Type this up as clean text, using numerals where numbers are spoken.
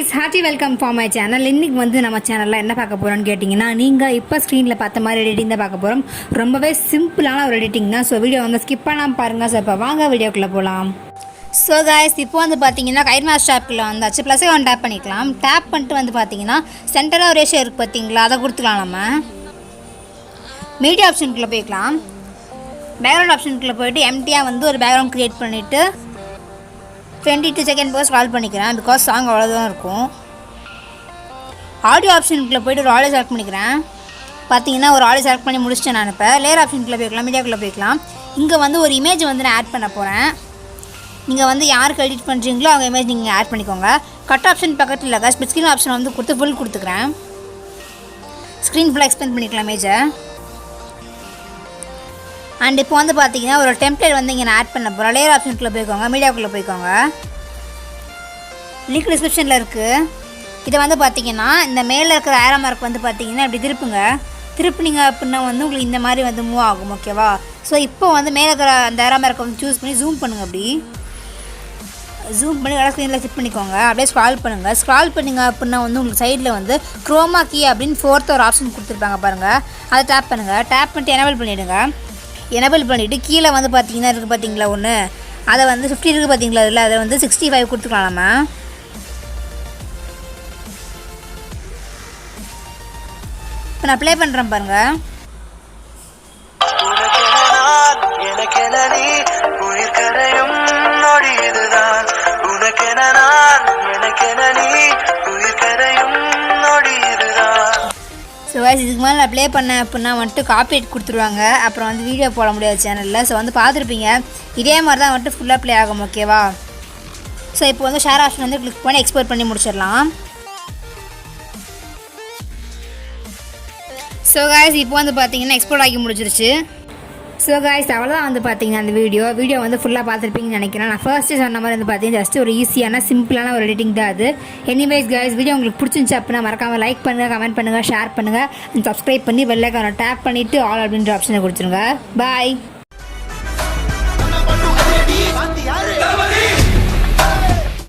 guys, hearty welcome for my channel. இன்னைக்கு வந்து நம்ம சேனல்ல என்ன பார்க்க போறோம்னு கேட்டிங்கனா நீங்க இப்ப ஸ்கிரீன்ல பார்த்த மாதிரி எடிட்டிங் தான் பார்க்க போறோம். ரொம்பவே சிம்பிளான ஒரு எடிட்டிங் தான். சோ வீடியோ வந்து ஸ்கிப் பண்ணாம பாருங்க. சோ இப்ப வாங்க வீடியோக்குள்ள போலாம். ஸோ guys, இப்போ வந்து பார்த்தீங்கன்னா கைட்மாஸ்டர் ஆப்பில் வந்தாச்சு. ப்ளஸ் ஒன் டேப் பண்ணிக்கலாம். டேப் பண்ணிட்டு வந்து பார்த்தீங்கன்னா சென்டராக ஒரு ரேஷியோ இருக்குது பார்த்தீங்களா, அதை கொடுத்துக்கலாம். நம்ம மீடியா ஆப்ஷனுக்குள்ளே போய்க்கலாம். பேக்ரவுண்ட் ஆப்ஷனுக்குள்ளே போய்ட்டு எம்டியாக வந்து ஒரு பேக்ரவுண்ட் க்ரியேட் பண்ணிவிட்டு 22 செகண்ட் போக ஸ்க்ரால் பண்ணிக்கிறேன். பிகாஸ் சாங் அவ்வளோதான் இருக்கும். ஆடியோ ஆப்ஷனுக்குள்ளே போய்ட்டு ஒரு ஆடியோ செலக்ட் பண்ணிக்கிறேன். பார்த்தீங்கன்னா ஒரு ஆடியோ செலக்ட் பண்ணி முடிச்சிட்டேன். நான் இப்போ லேயர் ஆப்ஷனுக்குள்ளே போய்க்கலாம், மீடியாக்குள்ளே போய்க்கலாம். இங்கே வந்து ஒரு இமேஜ் வந்து நான் ஆட் பண்ண போகிறேன். நீங்கள் வந்து யாருக்கு எடிட் பண்ணுறீங்களோ அவங்க இமேஜ் நீங்கள் ஆட் பண்ணிக்கோங்க. கட் ஆப்ஷன் பக்கத்தில் இல்லை, ஸ்பிட் ஸ்க்ரீன் ஆப்ஷன் வந்து கொடுத்து ஃபுல் கொடுத்துக்கிறேன். ஸ்க்ரீன் ஃபுல்லாக எக்ஸ்பெண்ட் பண்ணிக்கலாம் இமேஜை. அண்ட் இப்போ வந்து பார்த்தீங்கன்னா ஒரு டெம்ப்ளேட் வந்து இங்கே நான் ஆட் பண்ண போகிறேன். லேயர் ஆப்ஷனுக்குள்ளே போய்க்கோங்க, மீடியாவுக்குள்ளே போய்க்கோங்க. லிங்க் டிஸ்கிரிப்ஷனில் இருக்குது. இதை வந்து பார்த்தீங்கன்னா இந்த மேலே இருக்கிற ஏரோ மார்க் வந்து பார்த்தீங்கன்னா இப்படி திருப்புனீங்க அப்படின்னா வந்து உங்களுக்கு இந்த மாதிரி வந்து மூவ் ஆகும். ஓகேவா? ஸோ இப்போ வந்து மேலே இருக்கிற அந்த ஏரோ மார்க்கை வந்து சூஸ் பண்ணி ஜூம் பண்ணுங்கள். அப்படி ஜூம் பண்ணி நல்லா ஸ்க்ரீனில் செட் பண்ணிக்கோங்க. அப்படியே ஸ்க்ரால் பண்ணுங்கள். ஸ்க்ரால் பண்ணிங்க அப்படின்னா வந்து உங்களுக்கு சைடில் வந்து க்ரோமா கீ அப்படின்னு ஃபோர்த் ஒரு ஆப்ஷன் கொடுத்துருப்பாங்க பாருங்கள். அதை டேப் பண்ணுங்கள். டேப் பண்ணிட்டு எனேபிள் பண்ணிவிடுங்க. எனேபிள் பண்ணிவிட்டு கீழே வந்து பார்த்தீங்கன்னா இருக்குது பார்த்தீங்களா ஒன்று, அதை வந்து 50 இருக்குது பார்த்தீங்களா, அதில் அதை வந்து 65 கொடுத்துக்கலாம். நம்ம இப்போ நான் ப்ளே பண்ணுறேன் பாருங்கள். ஸோ guys, இதுக்கு மேலே நான் ப்ளே பண்ணேன் அப்படின்னா வந்துட்டு காப்பிரைட் கொடுத்துருவாங்க. அப்புறம் வந்து வீடியோ போட முடியாது சேனலில். ஸோ வந்து பார்த்துருப்பீங்க, இதே மாதிரி தான் வந்துட்டு ஃபுல்லாக ப்ளே ஆகும். ஓகேவா? ஸோ இப்போ வந்து ஷேர் ஆப்ஷன் வந்து கிளிக் பண்ணி எக்ஸ்போர்ட் பண்ணி முடிச்சிடலாம். ஸோ guys, இப்போ வந்து பார்த்தீங்கன்னா எக்ஸ்போர்ட் ஆகி முடிச்சிருச்சு. ஸோ guys, அவ்வளோதான் வந்து பார்த்தீங்கன்னா அந்த வீடியோ வந்து ஃபுல்லாக பார்த்துருப்பீங்கன்னு நினைக்கிறேன். நான் ஃபர்ஸ்ட்டு சொன்ன மாதிரி வந்து பார்த்தீங்கன்னா ஜஸ்ட் ஒரு ஈஸியான சிம்பிளான ஒரு எடிட்டிங் தான் அது. எனிவேஸ் guys, வீடியோ உங்களுக்கு பிடிச்சிருந்துச்சு அப்படின்னா மறக்காமல் லைக் பண்ணுங்கள், கமெண்ட் பண்ணுங்கள், ஷேர் பண்ணுங்கள், அண்ட் சப்ஸ்கிரைப் பண்ணி பெல் ஐகானை டேப் பண்ணிவிட்டு ஆல் அப்படின்ற ஆப்ஷனை கொடுத்துருங்க. பாய்.